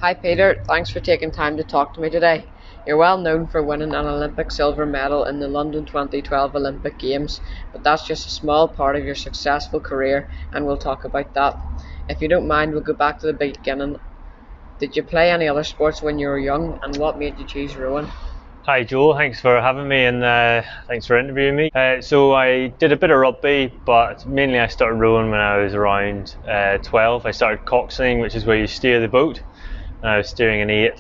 Hi Peter, thanks for taking time to talk to me today. You're well known for winning an Olympic silver medal in the London 2012 Olympic Games, but that's just a small part of your successful career, and we'll talk about that. If you don't mind, we'll go back to the beginning. Did you play any other sports when you were young, and what made you choose rowing? Hi Joel, thanks for having me and thanks for interviewing me. So I did a bit of rugby, but mainly I started rowing when I was around 12. I started coxswain, which is where you steer the boat, and I was steering an 8.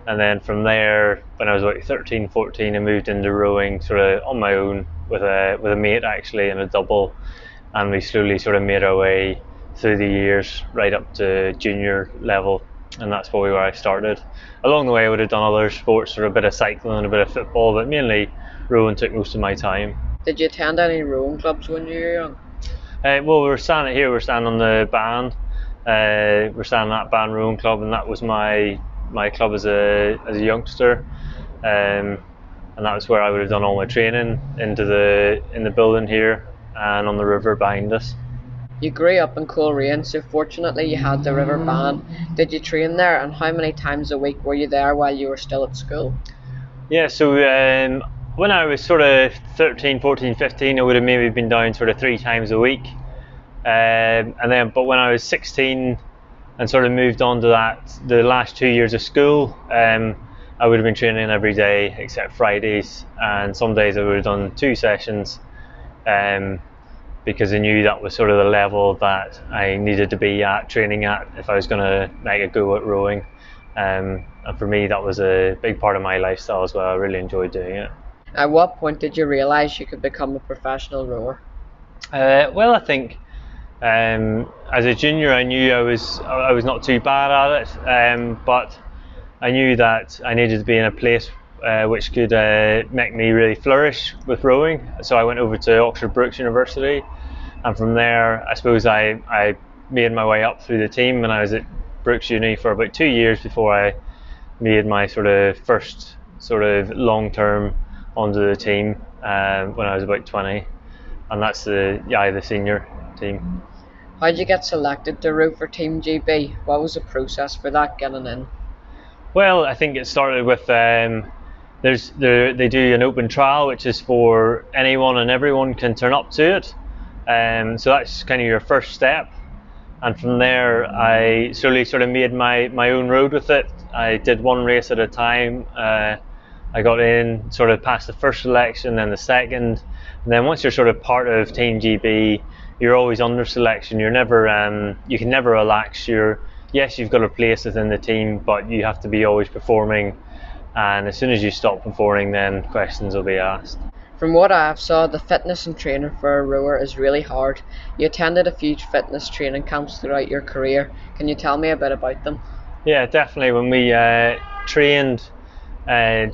And then from there, when I was about 13, 14, I moved into rowing sort of on my own with a mate actually in a double, and we slowly sort of made our way through the years right up to junior level, and that's probably where I started. Along the way I would have done other sports, sort of a bit of cycling and a bit of football, but mainly rowing took most of my time. Did you attend any rowing clubs when you were young? Well, we're standing here, we're standing on the Bann, we're standing at Bann Rowing Club, and that was my club as a youngster, and that was where I would have done all my training in the building here and on the river behind us. You grew up in Coleraine, so fortunately you had the River Bann. Did you train there, and how many times a week were you there while you were still at school? Yeah, so when I was sort of 13, 14, 15, I would have maybe been down sort of 3 times a week. But when I was 16 and sort of moved on to that, the last 2 years of school, I would have been training every day except Fridays, and some days I would have done 2 sessions. Because I knew that was sort of the level that I needed to be at, training at, if I was going to make a go at rowing. And for me, that was a big part of my lifestyle as well. I really enjoyed doing it. At what point did you realise you could become a professional rower? Well, I think as a junior, I knew I was not too bad at it, but I knew that I needed to be in a place which could make me really flourish with rowing. So I went over to Oxford Brookes University, and from there I suppose I made my way up through the team, and I was at Brookes Uni for about 2 years before I made my sort of first sort of long term onto the team when I was about 20, and that's the senior team. How did you get selected to row for Team GB? What was the process for that getting in? Well, I think it started with they do an open trial, which is for anyone and everyone can turn up to it. So that's kind of your first step. And from there, I slowly sort of made my own road with it. I did one race at a time. I got in, sort of past the first selection, then the second. And then once you're sort of part of Team GB, you're always under selection. You're never, you can never relax. Yes, you've got a place within the team, but you have to be always performing. And as soon as you stop performing, then questions will be asked. From what I have saw, the fitness and training for a rower is really hard. You attended a few fitness training camps throughout your career. Can you tell me a bit about them? Yeah, definitely. When we trained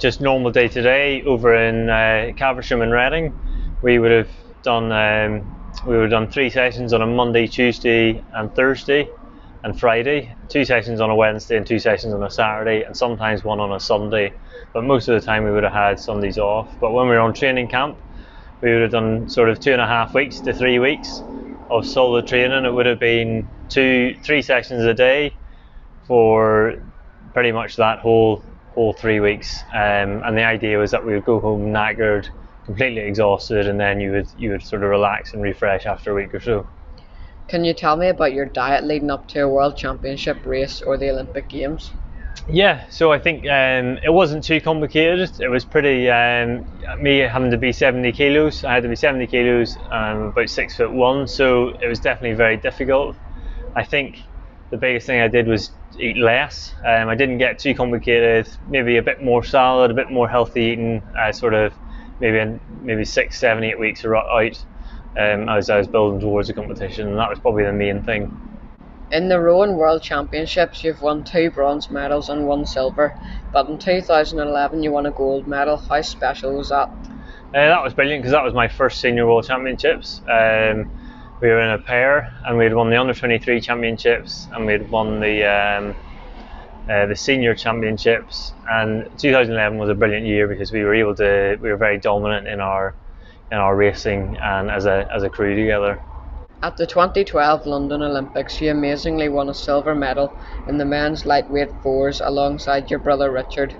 just normal day to day over in Caversham and Reading, we would have done 3 sessions on a Monday, Tuesday and Thursday and Friday, 2 sessions on a Wednesday and 2 sessions on a Saturday, and sometimes one on a Sunday, but most of the time we would have had Sundays off. But when we were on training camp, we would have done sort of 2.5 weeks to 3 weeks of solid training. It would have been 3 sessions a day for pretty much that whole 3 weeks, and the idea was that we would go home knackered, completely exhausted, and then you would sort of relax and refresh after a week or so. Can you tell me about your diet leading up to a World Championship race or the Olympic Games? Yeah, so I think it wasn't too complicated. It was pretty, me having to be 70 kilos. I had to be 70 kilos, about 6'1", so it was definitely very difficult. I think the biggest thing I did was eat less. I didn't get too complicated, maybe a bit more salad, a bit more healthy eating, sort of maybe 6, 7, 8 weeks out. As I was building towards the competition, and that was probably the main thing. In the Rowing World Championships, you've won 2 bronze medals and 1 silver, but in 2011 you won a gold medal. How special was that? That was brilliant because that was my first senior World Championships. We were in a pair, and we had won the under-23 championships, and we had won the senior championships. And 2011 was a brilliant year because we were very dominant in our racing and as a crew together. At the 2012 London Olympics, you amazingly won a silver medal in the men's lightweight fours alongside your brother Richard.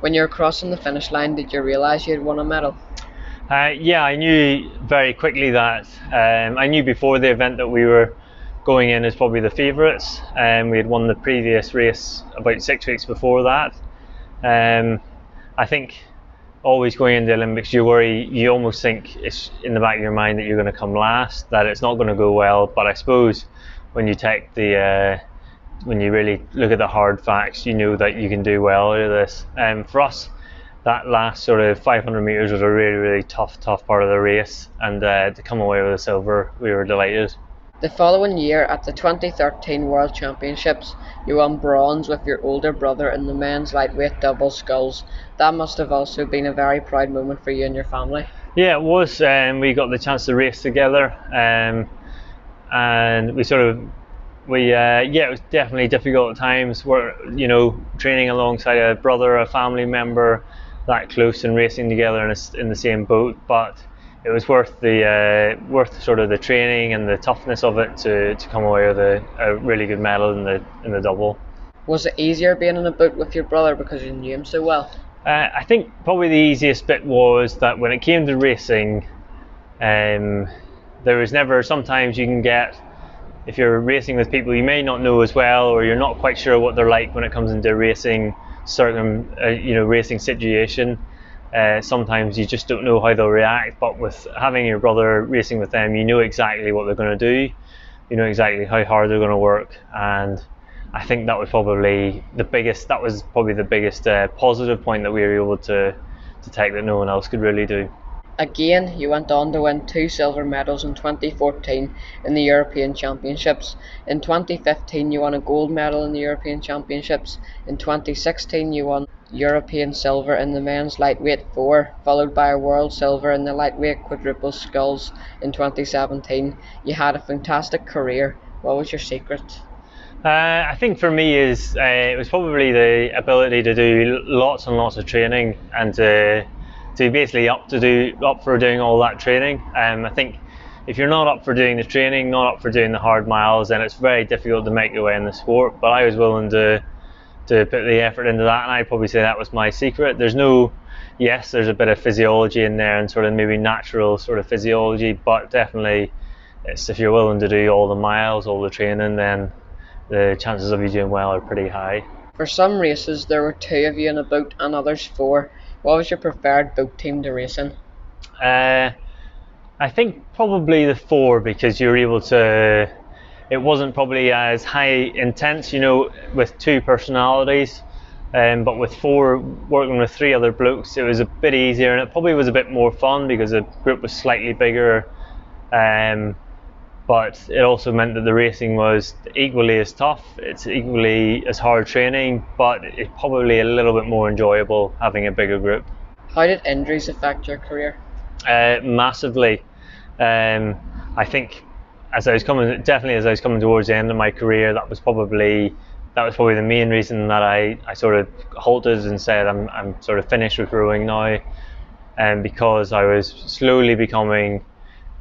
When you were crossing the finish line, did you realise you had won a medal? Yeah, I knew very quickly that. I knew before the event that we were going in as probably the favourites. We had won the previous race about 6 weeks before that. I think always going into the Olympics, you almost think it's in the back of your mind that you're going to come last, that it's not going to go well. But I suppose when you when you really look at the hard facts, you know that you can do well out of this. For us, that last sort of 500 metres was a really, really tough part of the race, and to come away with a silver, we were delighted. The following year, at the 2013 World Championships, you won bronze with your older brother in the men's lightweight double sculls. That must have also been a very proud moment for you and your family. Yeah, it was. We got the chance to race together, and it was definitely difficult at times. We're training alongside a brother, a family member, that close, and racing together in the same boat, but it was worth sort of the training and the toughness of it to come away with a really good medal in the double. Was it easier being in a boat with your brother because you knew him so well? I think probably the easiest bit was that when it came to racing, there was never. Sometimes you can get, if you're racing with people you may not know as well, or you're not quite sure what they're like when it comes into a racing racing situation. Sometimes you just don't know how they'll react, but with having your brother racing with them, you know exactly what they're going to do, you know exactly how hard they're going to work, and I think that was probably the biggest positive point that we were able to take that no one else could really do. Again, you went on to win 2 silver medals in 2014 in the European Championships. In 2015, you won a gold medal in the European Championships. In 2016, you won European silver in the men's lightweight four, followed by a world silver in the lightweight quadruple sculls in 2017. You had a fantastic career. What was your secret? I think for me it was probably the ability to do lots and lots of training, and to basically up for doing all that training. I think if you're not up for doing the training, not up for doing the hard miles, then it's very difficult to make your way in the sport. But I was willing to put the effort into that, and I'd probably say that was my secret. There's a bit of physiology in there, and sort of maybe natural sort of physiology, but definitely if you're willing to do all the miles, all the training, then the chances of you doing well are pretty high. For some races, there were 2 of you in a boat and others 4. What was your preferred boat team to race in? I think probably the 4, because you were able to. It wasn't probably as high intense, with 2 personalities, but with 4, working with 3 other blokes, it was a bit easier, and it probably was a bit more fun because the group was slightly bigger. But it also meant that the racing was equally as tough, it's equally as hard training, but it's probably a little bit more enjoyable having a bigger group. How did injuries affect your career? Massively. I think as I was coming towards the end of my career, that was probably the main reason that I sort of halted and said I'm sort of finished with rowing now, and because I was slowly becoming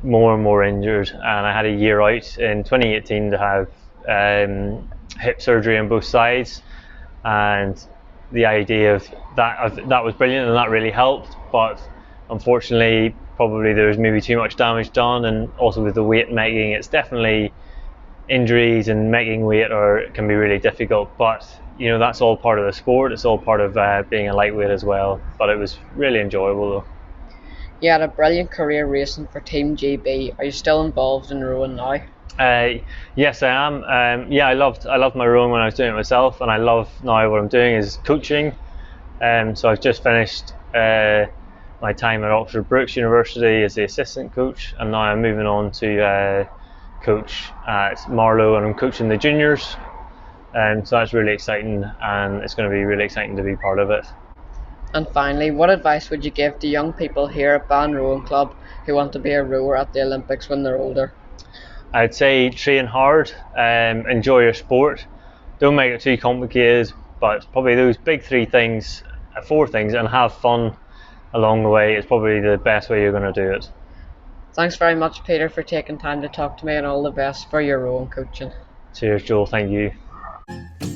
more and more injured, and I had a year out in 2018 to have hip surgery on both sides, and the idea of that was brilliant, and that really helped, but unfortunately probably there was maybe too much damage done, and also with the weight making, it's definitely injuries and making weight can be really difficult, but that's all part of the sport, it's all part of being a lightweight as well, but it was really enjoyable though. You had a brilliant career racing for Team GB. Are you still involved in rowing now? Yes, I am. I loved my rowing when I was doing it myself, and I love now what I'm doing is coaching. So I've just finished my time at Oxford Brookes University as the assistant coach, and now I'm moving on to coach at Marlow, and I'm coaching the juniors. So that's really exciting, and it's going to be really exciting to be part of it. And finally, what advice would you give to young people here at Bann Rowing Club who want to be a rower at the Olympics when they're older? I'd say train hard, enjoy your sport, don't make it too complicated, but probably those big 4 things, and have fun along the way is probably the best way you're going to do it. Thanks very much, Peter, for taking time to talk to me, and all the best for your role in coaching. Cheers, Joel. Thank you.